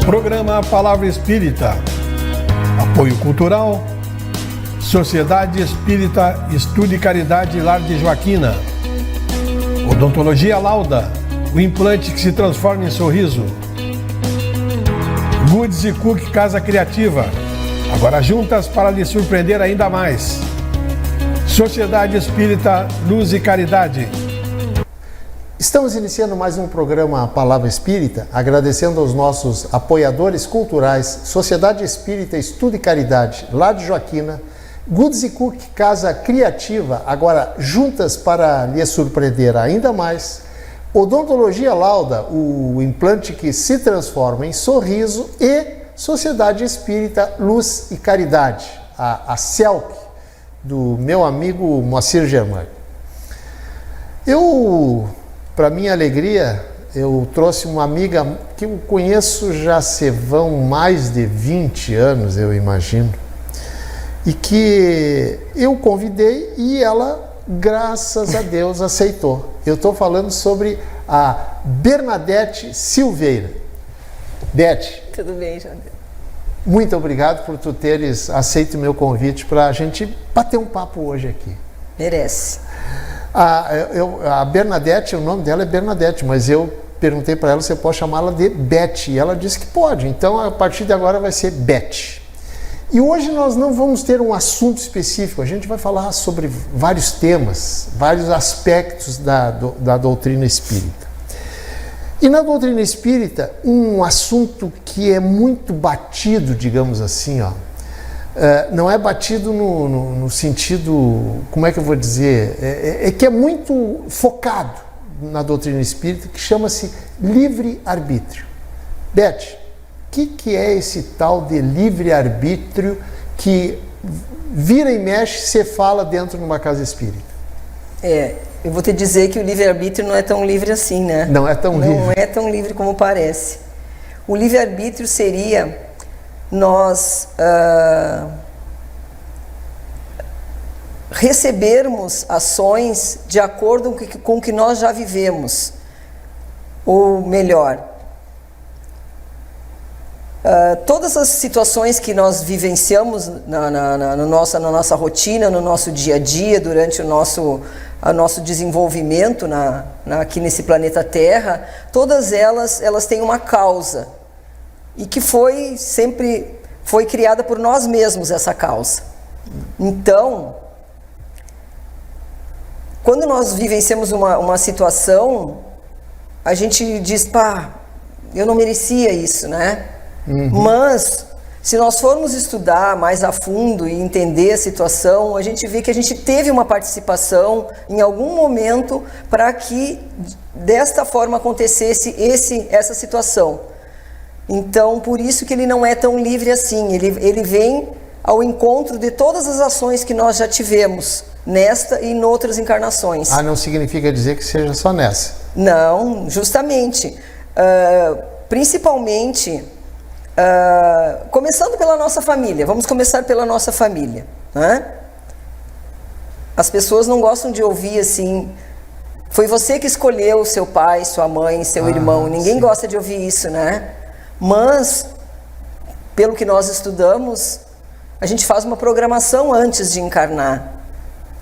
Programa Palavra Espírita. Apoio Cultural. Sociedade Espírita Estudo e Caridade Lar de Joaquina. Odontologia Lauda. O implante que se transforma em sorriso. Goods e Cook Casa Criativa. Agora juntas para lhe surpreender ainda mais. Sociedade Espírita Luz e Caridade. Estamos iniciando mais um programa Palavra Espírita, agradecendo aos nossos apoiadores culturais, Sociedade Espírita Estudo e Caridade, Lar de Joaquina, Goods e Cook Casa Criativa, agora juntas para lhe surpreender ainda mais, Odontologia Lauda, o implante que se transforma em sorriso, e Sociedade Espírita Luz e Caridade, a CELC, do meu amigo Moacir Germani. Para minha alegria, eu trouxe uma amiga que eu conheço já se vão mais de 20 anos, eu imagino, e que eu convidei e ela, graças a Deus, aceitou. Eu estou falando sobre a Bernadette Silveira. Beth. Tudo bem, João? Muito obrigado por tu teres aceito o meu convite para a gente bater um papo hoje aqui. Merece. A Bernadette, o nome dela é Bernadette, mas eu perguntei para ela se eu posso chamá-la de Beth, e ela disse que pode, então a partir de agora vai ser Beth. E hoje nós não vamos ter um assunto específico, a gente vai falar sobre vários temas, vários aspectos da doutrina espírita. E na doutrina espírita, um assunto que é muito batido, digamos assim, não é batido no sentido, como é que eu vou dizer, é que é muito focado na doutrina espírita, que chama-se livre-arbítrio. Beth, o que é esse tal de livre-arbítrio que vira e mexe se fala dentro de uma casa espírita? Eu vou te dizer que o livre-arbítrio não é tão livre assim, né? Não é tão livre. Não é tão livre como parece. O livre-arbítrio seria nós recebermos ações de acordo com o que nós já vivemos. Ou melhor, todas as situações que nós vivenciamos na nossa rotina, no nosso dia a dia, durante o nosso desenvolvimento aqui nesse planeta Terra, todas elas têm uma causa. E que sempre foi criada por nós mesmos, essa causa. Então, quando nós vivenciamos uma situação, a gente diz, eu não merecia isso, né? Uhum. Mas, se nós formos estudar mais a fundo e entender a situação, a gente vê que a gente teve uma participação em algum momento para que desta forma acontecesse essa situação. Então, por isso que ele não é tão livre assim, ele vem ao encontro de todas as ações que nós já tivemos, nesta e em outras encarnações. Não significa dizer que seja só nessa? Não, justamente. Principalmente, começando pela nossa família, vamos começar pela nossa família, né? As pessoas não gostam de ouvir assim, foi você que escolheu seu pai, sua mãe, seu irmão, ninguém sim. gosta de ouvir isso, né? Mas, pelo que nós estudamos, a gente faz uma programação antes de encarnar.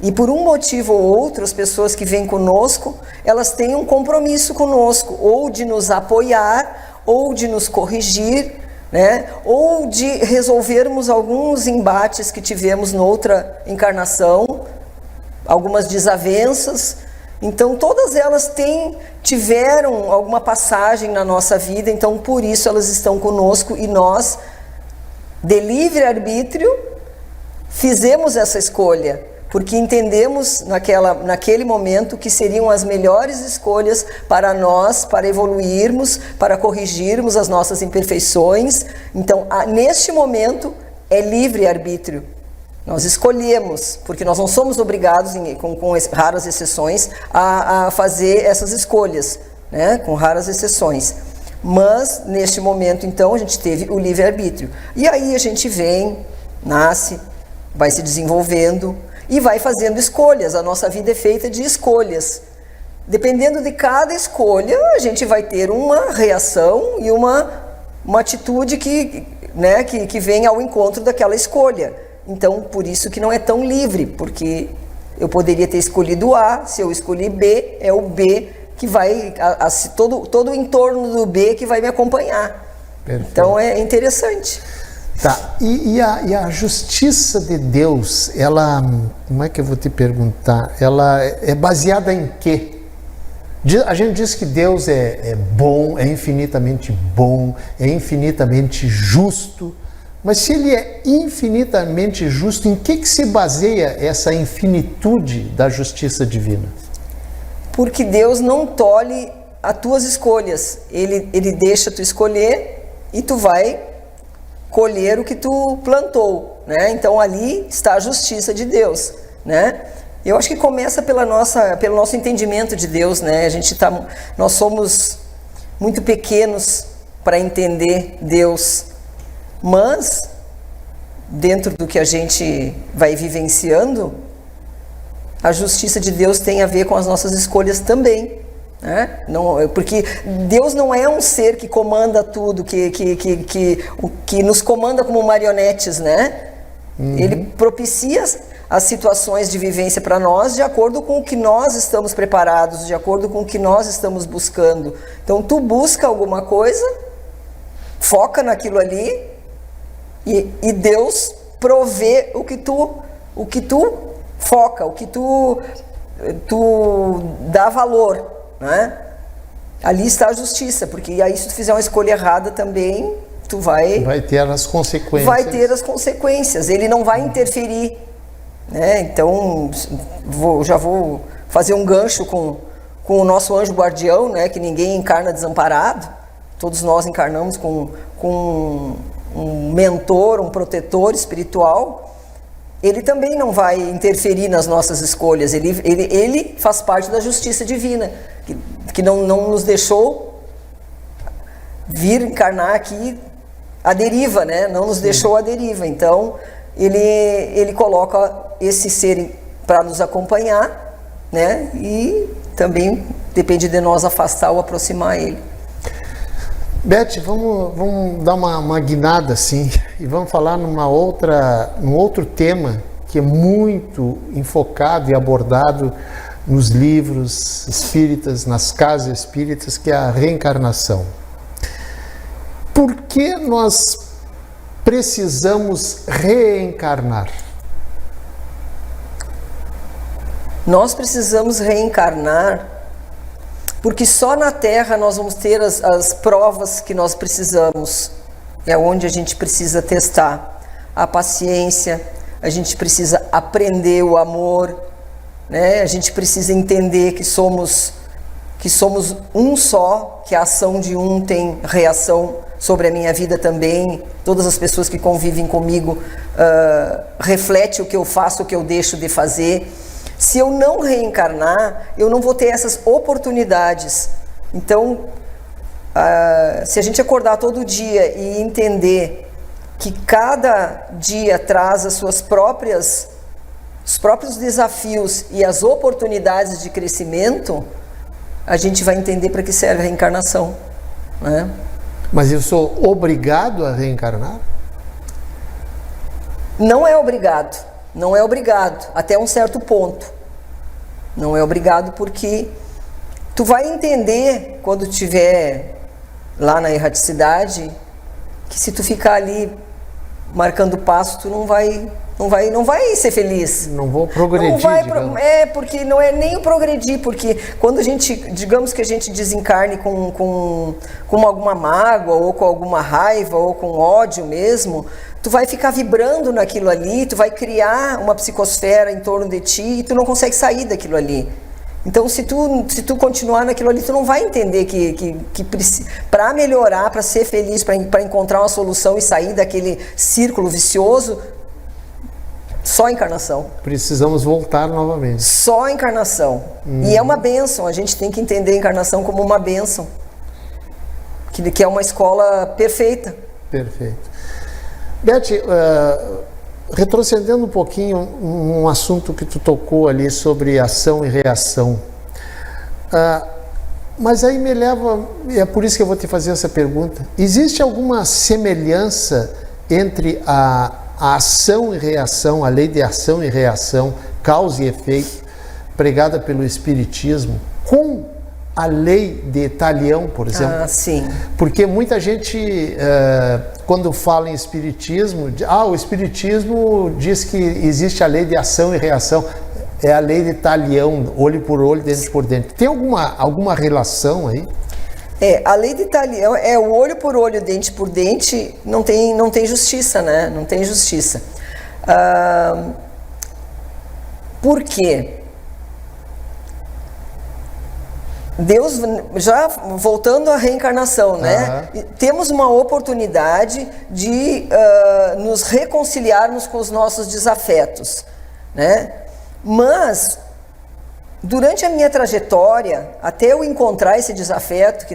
E por um motivo ou outro, as pessoas que vêm conosco, elas têm um compromisso conosco, ou de nos apoiar, ou de nos corrigir, né? Ou de resolvermos alguns embates que tivemos noutra encarnação, algumas desavenças. Então, todas elas tiveram alguma passagem na nossa vida, então por isso elas estão conosco e nós, de livre-arbítrio, fizemos essa escolha, porque entendemos naquele momento que seriam as melhores escolhas para nós, para evoluirmos, para corrigirmos as nossas imperfeições. Então, neste momento, é livre-arbítrio. Nós escolhemos, porque nós não somos obrigados, com raras exceções, a fazer essas escolhas, né? Com raras exceções. Mas, neste momento, então, a gente teve o livre-arbítrio. E aí a gente nasce, vai se desenvolvendo e vai fazendo escolhas. A nossa vida é feita de escolhas. Dependendo de cada escolha, a gente vai ter uma reação e uma uma atitude que, né, que vem ao encontro daquela escolha. Então, por isso que não é tão livre, porque eu poderia ter escolhido A, se eu escolhi B, é o B que vai, todo o entorno do B que vai me acompanhar. Perfeito. Então é interessante. Tá, e a justiça de Deus, ela, como é que eu vou te perguntar, ela é baseada em quê? A gente diz que Deus é bom, é infinitamente justo, mas se Ele é infinitamente justo, em que se baseia essa infinitude da justiça divina? Porque Deus não tolhe as tuas escolhas, Ele deixa tu escolher e tu vai colher o que tu plantou, né? Então ali está a justiça de Deus, né? Eu acho que começa pelo nosso entendimento de Deus, né? Nós somos muito pequenos para entender Deus, mas dentro do que a gente vai vivenciando, a justiça de Deus tem a ver com as nossas escolhas também, né? Não, porque Deus não é um ser que comanda tudo, que nos comanda como marionetes, né? Ele propicia as situações de vivência para nós de acordo com o que nós estamos preparados, de acordo com o que nós estamos buscando. Então tu busca alguma coisa, foca naquilo ali e Deus provê o que tu foca, o que tu dá valor, né? Ali está a justiça, porque aí se tu fizer uma escolha errada também, tu vai ter as consequências. Vai ter as consequências, ele não vai interferir, né? Então, já vou fazer um gancho com o nosso anjo guardião, né? Que ninguém encarna desamparado, todos nós encarnamos com um mentor, um protetor espiritual. Ele também não vai interferir nas nossas escolhas, ele faz parte da justiça divina, que não nos deixou vir encarnar aqui à deriva, né? Não nos deixou à deriva. Então, ele coloca esse ser para nos acompanhar, né? E também depende de nós afastar ou aproximar ele. Beth, vamos dar uma guinada assim e vamos falar num outro tema que é muito enfocado e abordado nos livros espíritas, nas casas espíritas, que é a reencarnação. Por que nós precisamos reencarnar? Nós precisamos reencarnar porque só na Terra nós vamos ter as provas que nós precisamos. É onde a gente precisa testar a paciência, a gente precisa aprender o amor, né? A gente precisa entender que somos um só, que a ação de um tem reação sobre a minha vida também. Todas as pessoas que convivem comigo refletem o que eu faço, o que eu deixo de fazer. Se eu não reencarnar, eu não vou ter essas oportunidades. Então, se a gente acordar todo dia e entender que cada dia traz os próprios desafios e as oportunidades de crescimento, a gente vai entender para que serve a reencarnação, né? Mas eu sou obrigado a reencarnar? Não é obrigado. Não é obrigado, até um certo ponto. Não é obrigado porque tu vai entender quando estiver lá na erraticidade que se tu ficar ali marcando passo, tu não vai ser feliz. Não vou progredir. Porque não é nem o progredir, porque quando a gente, digamos que a gente desencarne com alguma mágoa, ou com alguma raiva, ou com ódio mesmo, tu vai ficar vibrando naquilo ali, tu vai criar uma psicosfera em torno de ti e tu não consegue sair daquilo ali. Então, se tu continuar naquilo ali, tu não vai entender que para melhorar, para ser feliz, para encontrar uma solução e sair daquele círculo vicioso, só encarnação. Precisamos voltar novamente. Só encarnação. E é uma bênção, a gente tem que entender a encarnação como uma bênção, que é uma escola perfeita. Perfeito. Beth, retrocedendo um pouquinho um assunto que tu tocou ali sobre ação e reação. Mas aí me leva, é por isso que eu vou te fazer essa pergunta. Existe alguma semelhança entre a ação e reação, a lei de ação e reação, causa e efeito, pregada pelo Espiritismo, com a lei de Talião, por exemplo? Ah, sim. Porque muita gente, quando fala em Espiritismo, o Espiritismo diz que existe a lei de ação e reação. É a lei de Talião, olho por olho, dente por dente. Tem alguma relação aí? A lei de Talião é o olho por olho, dente por dente, não tem justiça, né? Não tem justiça. Por quê? Deus, já voltando à reencarnação, né? Temos uma oportunidade de nos reconciliarmos com os nossos desafetos, né? Mas, durante a minha trajetória, até eu encontrar esse desafeto,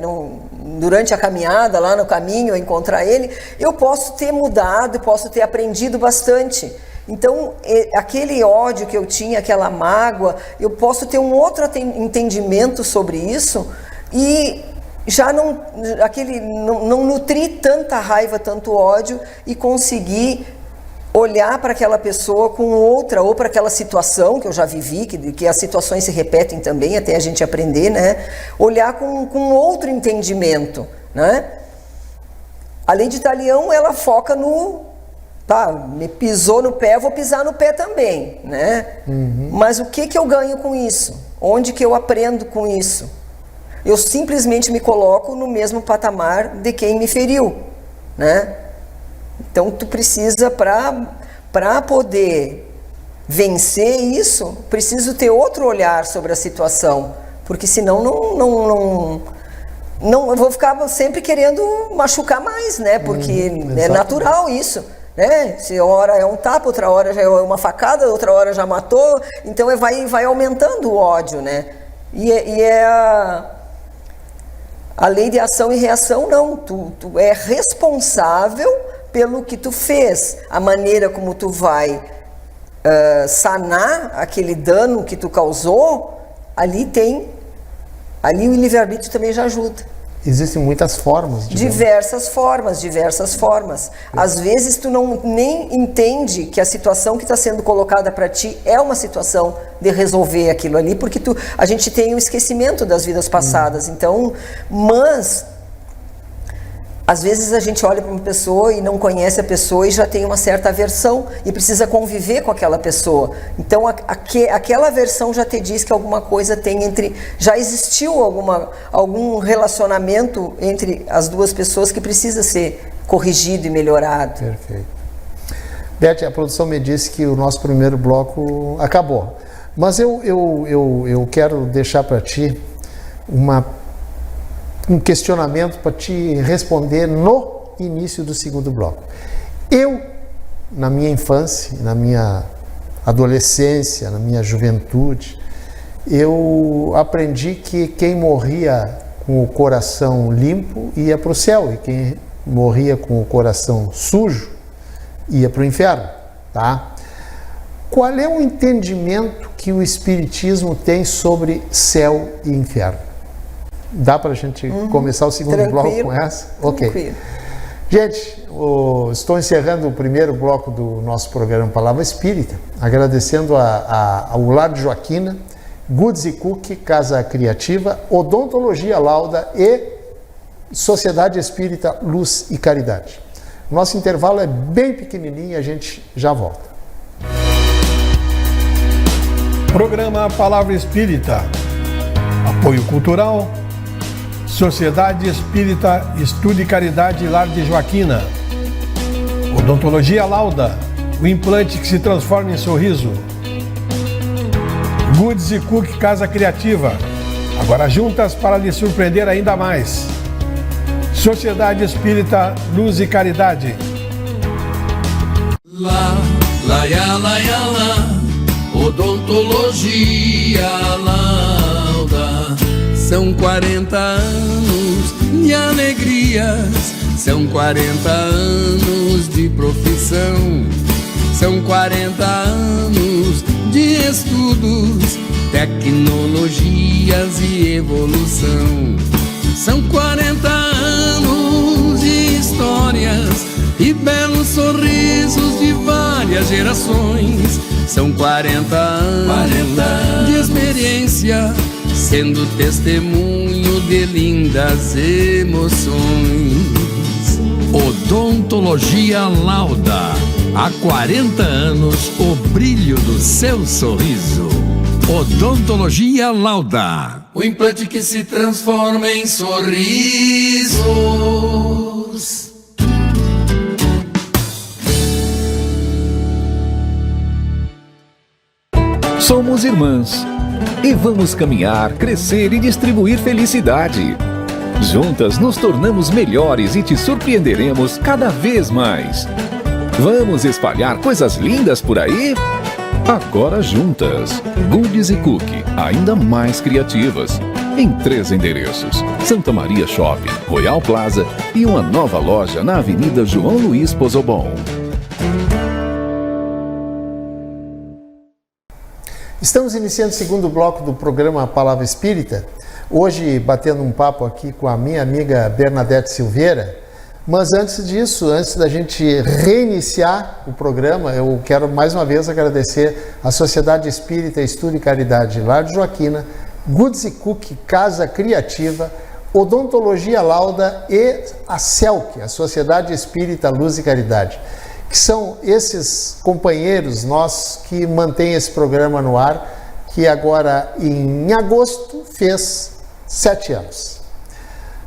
durante a caminhada, lá no caminho, eu encontrar ele, eu posso ter mudado, posso ter aprendido bastante. Então, aquele ódio que eu tinha, aquela mágoa, eu posso ter um outro entendimento sobre isso e já não nutrir tanta raiva, tanto ódio e conseguir olhar para aquela pessoa com outra, ou para aquela situação que eu já vivi, que as situações se repetem também, até a gente aprender, né? Olhar com outro entendimento, né? A lei de Talião, ela foca me pisou no pé, vou pisar no pé também, né? Mas o que eu ganho com isso? Onde que eu aprendo com isso? Eu simplesmente me coloco no mesmo patamar de quem me feriu, né? Então, tu precisa, para poder vencer isso, preciso ter outro olhar sobre a situação, porque senão não eu vou ficar sempre querendo machucar mais, né? Porque é natural isso, né? Se hora é um tapa, outra hora já é uma facada, outra hora já matou, então vai aumentando o ódio, né? E a lei de ação e reação, não, tu é responsável pelo que tu fez, a maneira como tu vai sanar aquele dano que tu causou, ali o livre-arbítrio também já ajuda. Existem muitas formas. Diversas formas. Às vezes tu nem entende que a situação que está sendo colocada para ti é uma situação de resolver aquilo ali, porque a gente tem o esquecimento das vidas passadas. Então, mas às vezes a gente olha para uma pessoa e não conhece a pessoa e já tem uma certa aversão e precisa conviver com aquela pessoa. Então aquela aversão já te diz que alguma coisa já existiu algum relacionamento entre as duas pessoas que precisa ser corrigido e melhorado. Perfeito. Beth, a produção me disse que o nosso primeiro bloco acabou. Mas eu quero deixar para ti um questionamento para te responder no início do segundo bloco. Eu, na minha infância, na minha adolescência, na minha juventude, eu aprendi que quem morria com o coração limpo ia para o céu e quem morria com o coração sujo ia para o inferno, tá? Qual é o entendimento que o Espiritismo tem sobre céu e inferno? Dá para a gente começar o segundo bloco com essa? Ok. Tranquilo. Gente, estou encerrando o primeiro bloco do nosso programa Palavra Espírita, agradecendo ao Lar de Joaquina, Goods & Cook, Casa Criativa, Odontologia Lauda e Sociedade Espírita Luz e Caridade. Nosso intervalo é bem pequenininho e a gente já volta. Programa Palavra Espírita. Apoio Cultural, Sociedade Espírita Estudo e Caridade Lar de Joaquina. Odontologia Lauda, o implante que se transforma em sorriso. Goods & Cook Casa Criativa, agora juntas para lhe surpreender ainda mais. Sociedade Espírita Luz e Caridade. Lá, lá, ya, lá, ya, lá. Odontologia Lauda. São 40 anos de alegrias, são 40 anos de profissão, são 40 anos de estudos tecnologias e evolução. São 40 anos de histórias e belos sorrisos de várias gerações. São 40 anos de experiência, sendo testemunho de lindas emoções. Odontologia Lauda. Há 40 anos, o brilho do seu sorriso. Odontologia Lauda. O implante que se transforma em sorrisos. Somos irmãs e vamos caminhar, crescer e distribuir felicidade. Juntas nos tornamos melhores e te surpreenderemos cada vez mais. Vamos espalhar coisas lindas por aí? Agora juntas. Goodies e Cookie, ainda mais criativas. Em 3 endereços: Santa Maria Shopping, Royal Plaza e uma nova loja na Avenida João Luiz Pozobon. Estamos iniciando o segundo bloco do programa Palavra Espírita, hoje batendo um papo aqui com a minha amiga Bernadette Silveira, mas antes disso, antes da gente reiniciar o programa, eu quero mais uma vez agradecer a Sociedade Espírita Estudo e Caridade Lar de Joaquina, Goodies e Cookie, Casa Criativa, Odontologia Lauda e a CELC, a Sociedade Espírita Luz e Caridade, que são esses companheiros nossos que mantêm esse programa no ar, que agora em agosto fez 7 anos.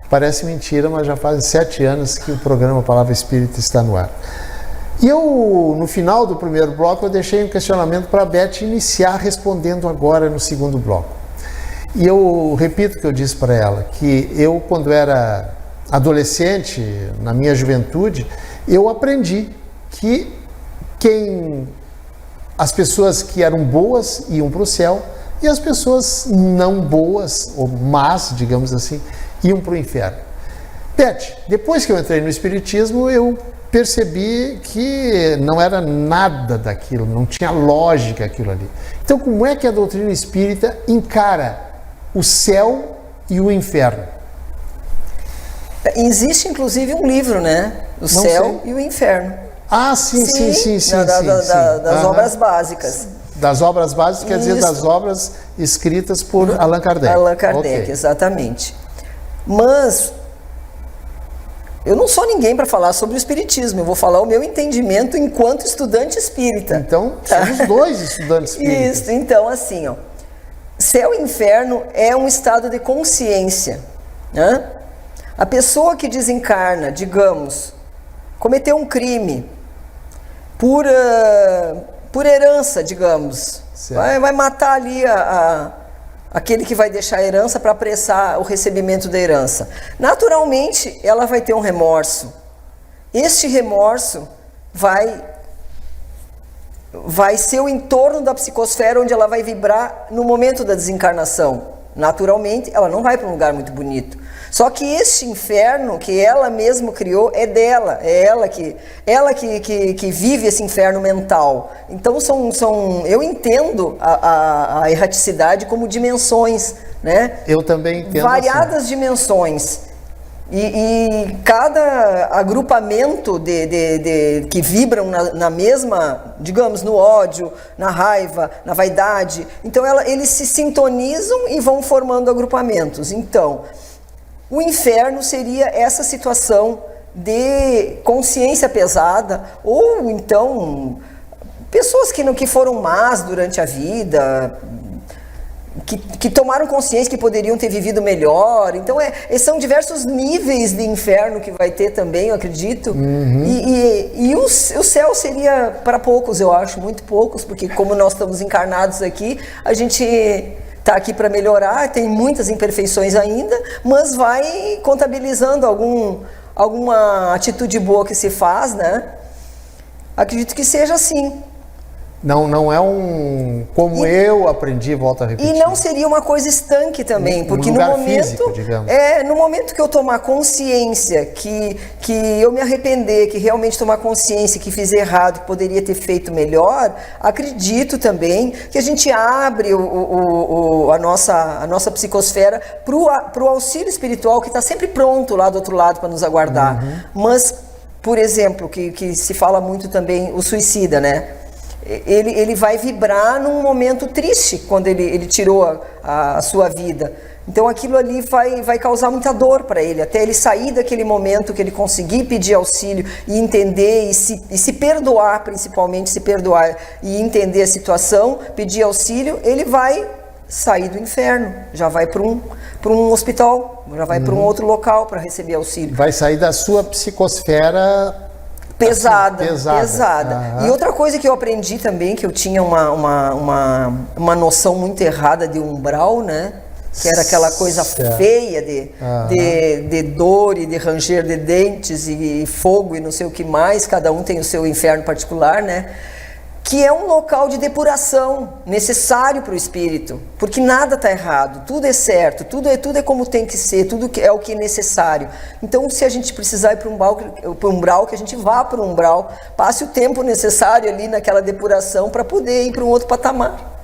Parece mentira, mas já fazem 7 anos que o programa Palavra Espírita está no ar. E eu, no final do primeiro bloco, eu deixei um questionamento para a Beth iniciar respondendo agora no segundo bloco. E eu repito o que eu disse para ela, que eu, quando era adolescente, na minha juventude, eu aprendi que as pessoas que eram boas iam para o céu e as pessoas não boas, ou más, digamos assim, iam para o inferno. Beth, depois que eu entrei no Espiritismo, eu percebi que não era nada daquilo, não tinha lógica aquilo ali. Então, como é que a doutrina espírita encara o céu e o inferno? Existe, inclusive, um livro, né? O Céu e o Inferno. Ah, sim. Das obras básicas. Das obras básicas, quer dizer, das obras escritas por Allan Kardec. Allan Kardec, okay. Exatamente. Mas eu não sou ninguém para falar sobre o espiritismo, eu vou falar o meu entendimento enquanto estudante espírita. Então, somos 2 estudantes espíritas. Isso, então assim, ó, céu e inferno é um estado de consciência, né? A pessoa que desencarna, digamos, cometeu um crime por herança, digamos, vai matar ali aquele que vai deixar a herança para apressar o recebimento da herança. Naturalmente, ela vai ter um remorso. Este remorso vai ser o entorno da psicosfera onde ela vai vibrar no momento da desencarnação. Naturalmente, ela não vai para um lugar muito bonito. Só que este inferno que ela mesma criou é dela, é ela que vive esse inferno mental. Então eu entendo a erraticidade como dimensões, né? Eu também entendo. Variadas assim. Dimensões. E cada agrupamento que vibram na mesma, digamos, no ódio, na raiva, na vaidade, então eles se sintonizam e vão formando agrupamentos. Então, o inferno seria essa situação de consciência pesada, ou então pessoas que foram más durante a vida, que tomaram consciência que poderiam ter vivido melhor. Então são diversos níveis de inferno que vai ter também, eu acredito. E o céu seria para poucos, eu acho, muito poucos, porque como nós estamos encarnados aqui, a gente está aqui para melhorar, tem muitas imperfeições ainda, mas vai contabilizando alguma atitude boa que se faz, né? Acredito que seja assim. Não é como eu aprendi, volto a repetir. E não seria uma coisa estanque também, porque no lugar momento, físico, digamos. no momento que eu tomar consciência, que eu me arrepender, que realmente tomar consciência que fiz errado, que poderia ter feito melhor, acredito também que a gente abre a nossa psicosfera para o auxílio espiritual que está sempre pronto lá do outro lado para nos aguardar. Mas, por exemplo, que se fala muito também, o suicida, né? Ele vai vibrar num momento triste quando ele tirou a sua vida. Então aquilo ali vai causar muita dor para ele, até ele sair daquele momento que ele conseguir pedir auxílio e entender e se perdoar, principalmente se perdoar e entender a situação, pedir auxílio, ele vai sair do inferno, já vai para um hospital, já vai para um outro local para receber auxílio. Vai sair da sua psicosfera pesada. Uhum. E outra coisa que eu aprendi também, que eu tinha uma noção muito errada de umbral, né? Que era aquela coisa feia de dor e de ranger de dentes e fogo e não sei o que mais, cada um tem o seu inferno particular, né? Que é um local de depuração necessário para o espírito, porque nada está errado, tudo é certo, tudo é como tem que ser, tudo é o que é necessário. Então, se a gente precisar ir para um umbral, que a gente vá para um umbral, passe o tempo necessário ali naquela depuração para poder ir para um outro patamar.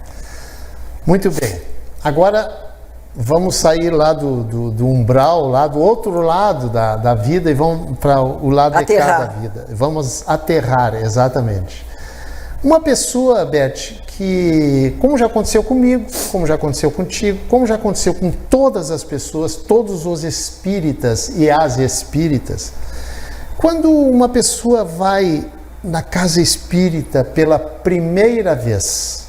Muito bem. Agora vamos sair lá do umbral, lá do outro lado da vida e vamos para o lado de cá da vida. Vamos aterrar, exatamente. Uma pessoa, Beth, que, como já aconteceu comigo, como já aconteceu contigo, como já aconteceu com todas as pessoas, todos os espíritas e as espíritas, quando uma pessoa vai na casa espírita pela primeira vez,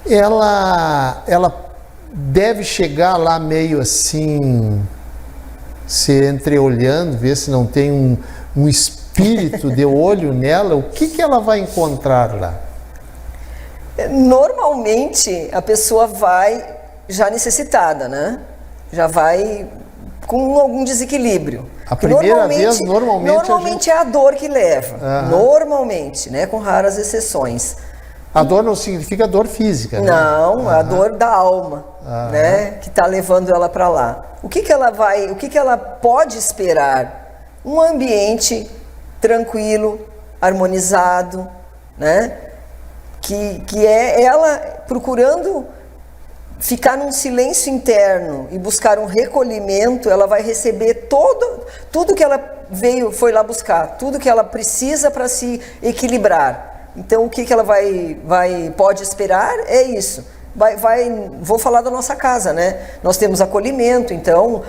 ela deve chegar lá meio assim, se entreolhando, ver se não tem um espírito de olho nela, o que ela vai encontrar lá? Normalmente a pessoa vai já necessitada, né? Já vai com algum desequilíbrio. A primeira vez, normalmente é a dor que leva. Normalmente, né? Com raras exceções. A dor não significa dor física, né? Não, a dor da alma, né? Que está levando ela para lá. O que ela pode esperar? Um ambiente tranquilo, harmonizado, né? Que é ela procurando ficar num silêncio interno e buscar um recolhimento. Ela vai receber tudo que ela foi lá buscar, tudo que ela precisa para se equilibrar. Então o que ela pode esperar é isso. Vou falar da nossa casa, né? Nós temos acolhimento, então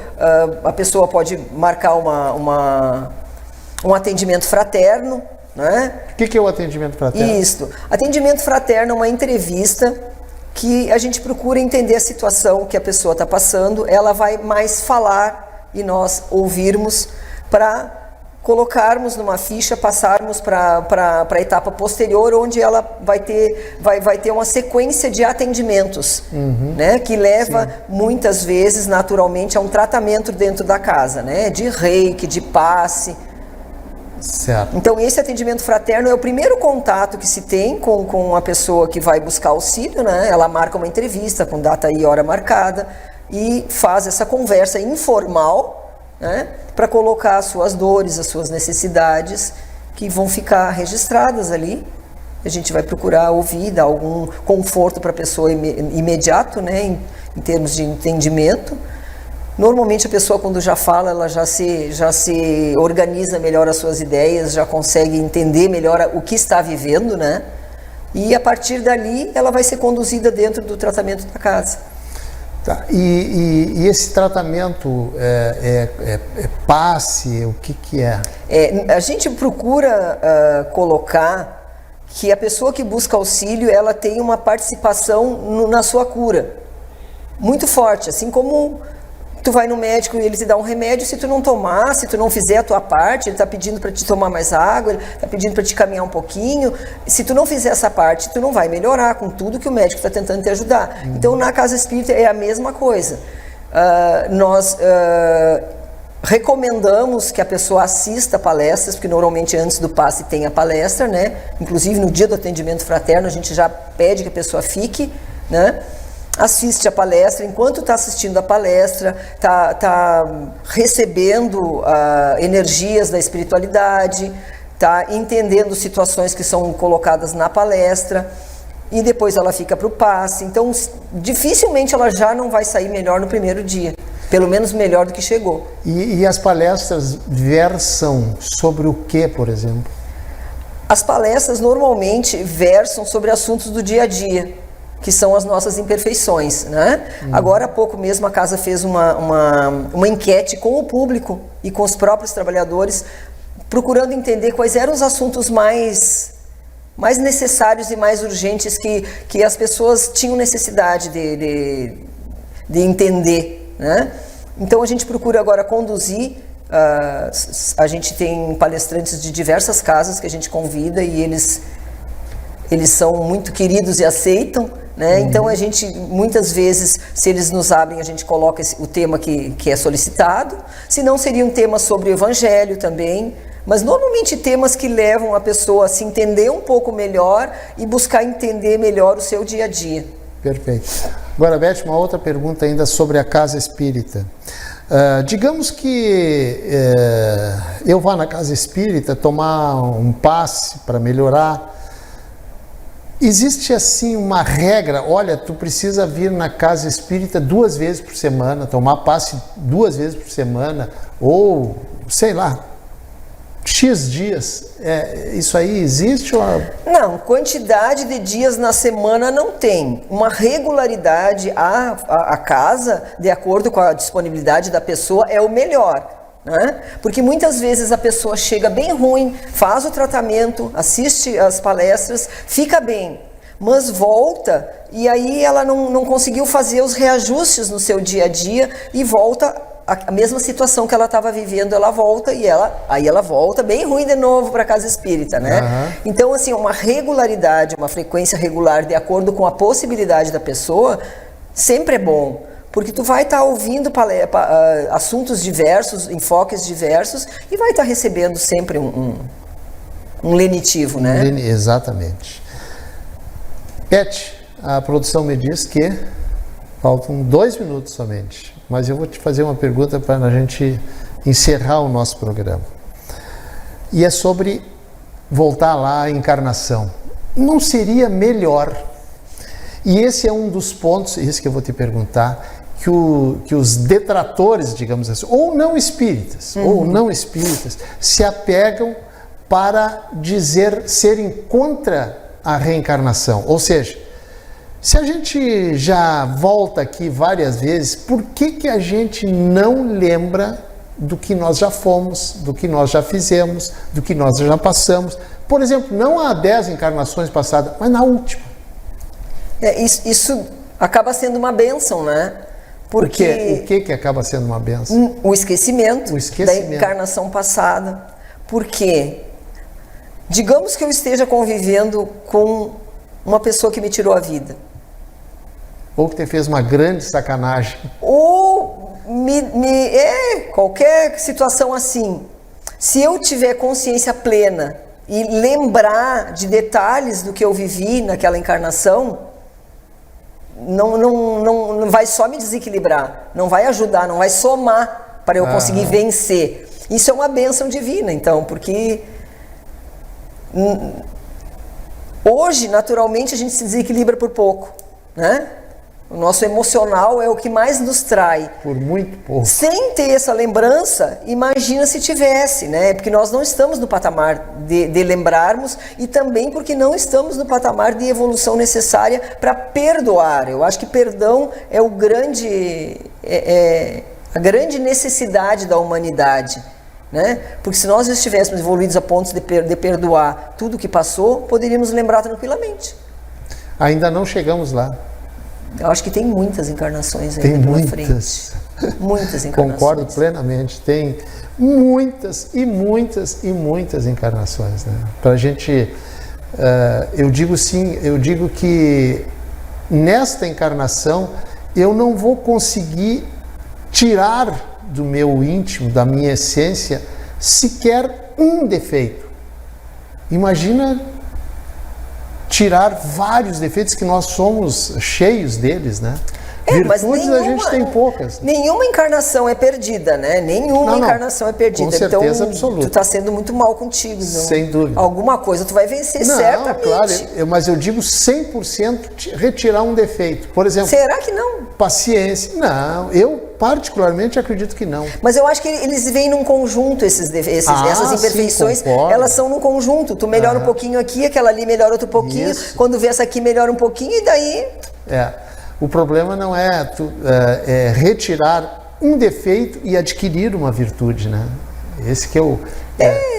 a pessoa pode marcar um atendimento fraterno, né? O que é o atendimento fraterno? Isso. Atendimento fraterno é uma entrevista que a gente procura entender a situação que a pessoa está passando. Ela vai mais falar e nós ouvirmos para colocarmos numa ficha, passarmos para a etapa posterior, onde ela vai ter uma sequência de atendimentos, né, que leva muitas vezes naturalmente a um tratamento dentro da casa, né, de reiki, de passe. Certo. Então esse atendimento fraterno é o primeiro contato que se tem com a pessoa que vai buscar auxílio, né? Ela marca uma entrevista com data e hora marcada e faz essa conversa informal, né? Para colocar as suas dores, as suas necessidades, que vão ficar registradas ali. A gente vai procurar ouvir, dar algum conforto para a pessoa imediato, né? Em termos de entendimento. Normalmente a pessoa, quando já fala, ela já se organiza melhor as suas ideias, já consegue entender melhor o que está vivendo, né? E a partir dali ela vai ser conduzida dentro do tratamento da casa. Tá. E esse tratamento é passe? O que é? A gente procura colocar que a pessoa que busca auxílio, ela tem uma participação na sua cura muito forte, assim como tu vai no médico e ele te dá um remédio, se tu não tomar, se tu não fizer a tua parte, ele está pedindo para te tomar mais água, ele está pedindo para te caminhar um pouquinho, se tu não fizer essa parte, tu não vai melhorar com tudo que o médico está tentando te ajudar. Então na casa espírita é a mesma coisa. recomendamos que a pessoa assista palestras, porque normalmente antes do passe tem a palestra, né? Inclusive no dia do atendimento fraterno a gente já pede que a pessoa fique, né? Assiste a palestra, enquanto está assistindo a palestra, está recebendo energias da espiritualidade, está entendendo situações que são colocadas na palestra, e depois ela fica para o passe. Então, dificilmente ela já não vai sair melhor no primeiro dia, pelo menos melhor do que chegou. E as palestras versam sobre o que, por exemplo? As palestras normalmente versam sobre assuntos do dia a dia, que são as nossas imperfeições, né? Agora há pouco mesmo a casa fez uma enquete com o público e com os próprios trabalhadores, procurando entender quais eram os assuntos mais necessários e mais urgentes que as pessoas tinham necessidade de entender, né? Então a gente procura agora conduzir, a gente tem palestrantes de diversas casas que a gente convida e eles são muito queridos e aceitam, né? Então a gente, muitas vezes, se eles nos abrem, a gente coloca o tema que é solicitado, se não seria um tema sobre o evangelho também, mas normalmente temas que levam a pessoa a se entender um pouco melhor e buscar entender melhor o seu dia a dia. Perfeito. Agora, Beth, uma outra pergunta ainda sobre a casa espírita. Digamos que eu vá na casa espírita tomar um passe para melhorar. Existe assim uma regra, olha, tu precisa vir na casa espírita 2 vezes por semana, tomar passe 2 vezes por semana, ou sei lá, X dias, isso aí existe? Ou... Não, quantidade de dias na semana não tem. Uma regularidade à casa, de acordo com a disponibilidade da pessoa, é o melhor, né? Porque muitas vezes a pessoa chega bem ruim, faz o tratamento, assiste as palestras, fica bem, mas volta e aí ela não conseguiu fazer os reajustes no seu dia a dia e volta a mesma situação que ela estava vivendo, ela volta e aí ela volta bem ruim de novo para a casa espírita, né? Uhum. Então, assim, uma regularidade, uma frequência regular de acordo com a possibilidade da pessoa, sempre é bom, porque tu vai estar ouvindo assuntos diversos, enfoques diversos e vai estar recebendo sempre um lenitivo, né? Exatamente. Beth, a produção me diz que faltam 2 minutos somente. Mas eu vou te fazer uma pergunta para a gente encerrar o nosso programa. E é sobre voltar lá à encarnação. Não seria melhor? E esse é um dos pontos, esse que eu vou te perguntar, que os detratores, digamos assim, ou não espíritas, se apegam para serem contra a reencarnação. Ou seja, se a gente já volta aqui várias vezes, por que a gente não lembra do que nós já fomos, do que nós já fizemos, do que nós já passamos? Por exemplo, não há 10 encarnações passadas, mas na última. Isso acaba sendo uma bênção, né? Porque o que acaba sendo uma bênção? O esquecimento da encarnação passada. Porque, digamos que eu esteja convivendo com uma pessoa que me tirou a vida. Ou que te fez uma grande sacanagem. Ou qualquer situação assim. Se eu tiver consciência plena e lembrar de detalhes do que eu vivi naquela encarnação, não vai só me desequilibrar, não vai ajudar, não vai somar para eu conseguir vencer. Isso é uma bênção divina, então, porque hoje, naturalmente, a gente se desequilibra por pouco, né? O nosso emocional é o que mais nos trai. Por muito pouco. Sem ter essa lembrança, imagina se tivesse, né? Porque nós não estamos no patamar de lembrarmos e também porque não estamos no patamar de evolução necessária para perdoar. Eu acho que perdão é a grande necessidade da humanidade, né? Porque se nós estivéssemos evoluídos a ponto de perdoar tudo o que passou, poderíamos lembrar tranquilamente. Ainda não chegamos lá. Eu acho que tem muitas encarnações aí pela frente. Muitas encarnações. Concordo plenamente. Tem muitas e muitas e muitas encarnações, né? Para a gente, eu digo que nesta encarnação eu não vou conseguir tirar do meu íntimo, da minha essência, sequer um defeito. Imagina tirar vários defeitos, que nós somos cheios deles, né? Virtudes a gente tem poucas. Nenhuma encarnação é perdida, né? Nenhuma encarnação é perdida. Com certeza então, absoluta. tu está sendo muito mal contigo. Não? Sem dúvida. Alguma coisa tu vai vencer, certamente. Claro, mas eu digo 100% retirar um defeito. Por exemplo... Será que não? Paciência. Não, eu particularmente acredito que não. Mas eu acho que eles vêm num conjunto, essas imperfeições, sim, elas são num conjunto. Tu melhora um pouquinho aqui, aquela ali melhora outro pouquinho, Isso. quando vê essa aqui melhora um pouquinho e daí... O problema não é retirar um defeito e adquirir uma virtude, né? Esse que eu...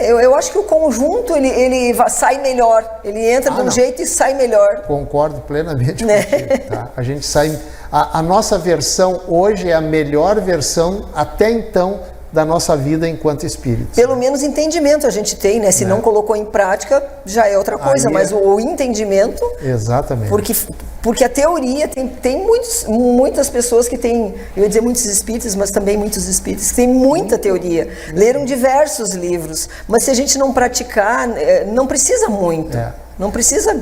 Eu acho que o conjunto, ele sai melhor. Ele entra de um jeito e sai melhor. Concordo plenamente contigo, tá? A gente sai... A nossa versão hoje é a melhor versão até então da nossa vida enquanto espíritos. Pelo menos entendimento a gente tem, né? Se não colocou em prática, já é outra coisa. Mas o entendimento... Exatamente. Porque a teoria, tem muitas pessoas que têm, eu ia dizer muitos espíritos, mas também muitos espíritos, que têm muita teoria. Leram diversos livros. Mas se a gente não praticar, não precisa muito. Não precisa...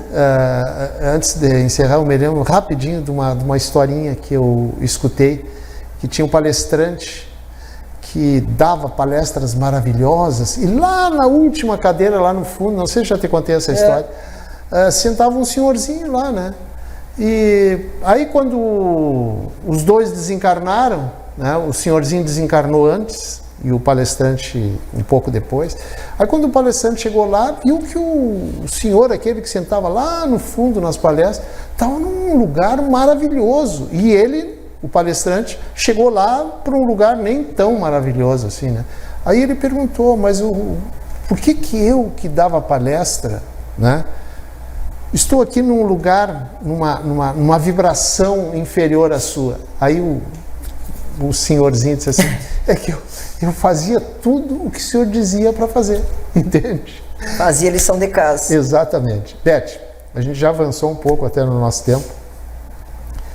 Antes de encerrar, eu me lembro rapidinho de uma historinha que eu escutei, que tinha um palestrante que dava palestras maravilhosas, e lá na última cadeira, lá no fundo, não sei se já te contei essa história, sentava um senhorzinho lá, né? E aí quando os dois desencarnaram, né, o senhorzinho desencarnou antes, e o palestrante um pouco depois. Aí quando o palestrante chegou lá, viu que o senhor, aquele que sentava lá no fundo nas palestras, estava num lugar maravilhoso. E ele, o palestrante, chegou lá para um lugar nem tão maravilhoso assim, né? Aí ele perguntou, mas por que eu que dava palestra, né? Estou aqui num lugar, numa vibração inferior à sua. Aí o senhorzinho disse assim, é que eu fazia tudo o que o senhor dizia para fazer, entende? Fazia lição de casa. Exatamente. Beth, a gente já avançou um pouco até no nosso tempo.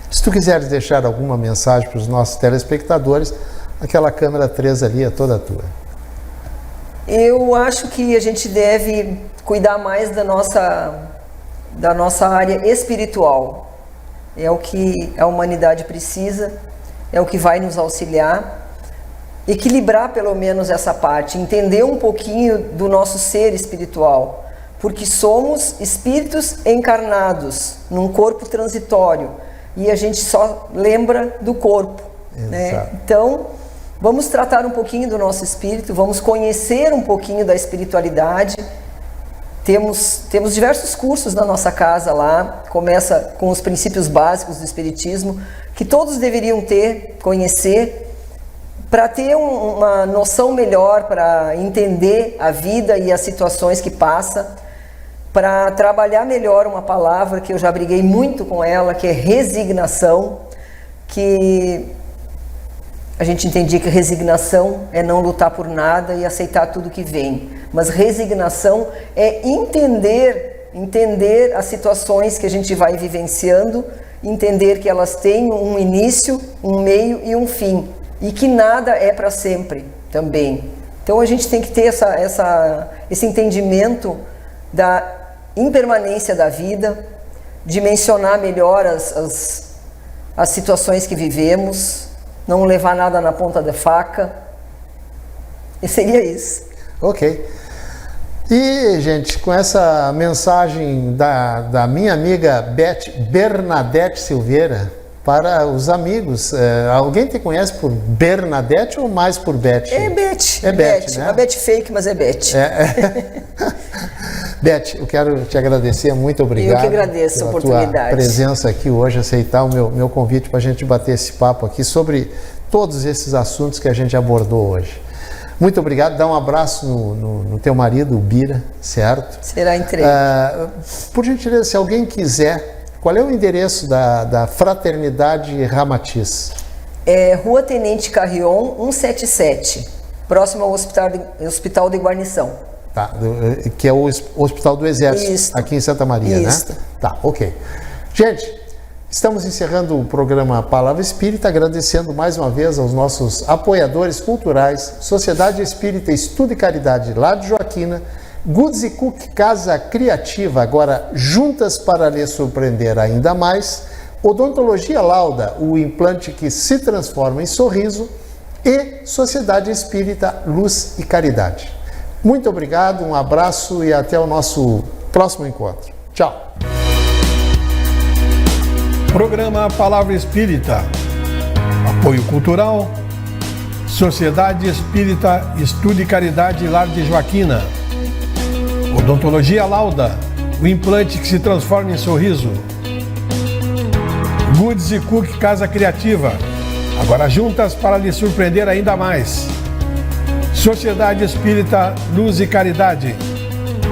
Se tu quiseres deixar alguma mensagem para os nossos telespectadores, aquela câmera 3 ali é toda tua. Eu acho que a gente deve cuidar mais da nossa área espiritual. É o que a humanidade precisa, é o que vai nos auxiliar. Equilibrar pelo menos essa parte, entender um pouquinho do nosso ser espiritual, porque somos espíritos encarnados num corpo transitório e a gente só lembra do corpo, né? Então, vamos tratar um pouquinho do nosso espírito, vamos conhecer um pouquinho da espiritualidade. Temos diversos cursos na nossa casa lá, começa com os princípios básicos do espiritismo, que todos deveriam conhecer, para ter uma noção melhor, para entender a vida e as situações que passa, para trabalhar melhor uma palavra que eu já briguei muito com ela, que é resignação, que a gente entendia que resignação é não lutar por nada e aceitar tudo que vem, mas resignação é entender as situações que a gente vai vivenciando, entender que elas têm um início, um meio e um fim, e que nada é para sempre também. Então a gente tem que ter esse entendimento da impermanência da vida, dimensionar melhor as situações que vivemos, não levar nada na ponta da faca, e seria isso. Ok. E, gente, com essa mensagem da minha amiga Bernadette Silveira, para os amigos, alguém te conhece por Bernadette ou mais por Beth? É Beth. É Beth, né? Uma Beth fake, mas é Beth. Beth, eu quero te agradecer, muito obrigado. Eu que agradeço a oportunidade. Tua presença aqui hoje, aceitar o meu convite para a gente bater esse papo aqui sobre todos esses assuntos que a gente abordou hoje. Muito obrigado, dá um abraço no teu marido, o Bira, certo? Será entregue. Por gentileza, se alguém quiser, qual é o endereço da Fraternidade Ramatiz? É Rua Tenente Carrion, 177, próximo ao Hospital de Guarnição. Tá, que é o Hospital do Exército, Isso. aqui em Santa Maria, Isso. né? Tá, ok. Gente, Estamos encerrando o programa Palavra Espírita, agradecendo mais uma vez aos nossos apoiadores culturais, Sociedade Espírita Estudo e Caridade Lar de Joaquina, Goods & Cook Casa Criativa, agora juntas para lhe surpreender ainda mais, Odontologia Lauda, o implante que se transforma em sorriso, e Sociedade Espírita Luz e Caridade. Muito obrigado, um abraço e até o nosso próximo encontro. Tchau! Programa Palavra Espírita. Apoio Cultural. Sociedade Espírita Estudo e Caridade Lar de Joaquina. Odontologia Lauda, o implante que se transforma em sorriso. Goods & Cook Casa Criativa, agora juntas para lhe surpreender ainda mais. Sociedade Espírita Luz e Caridade.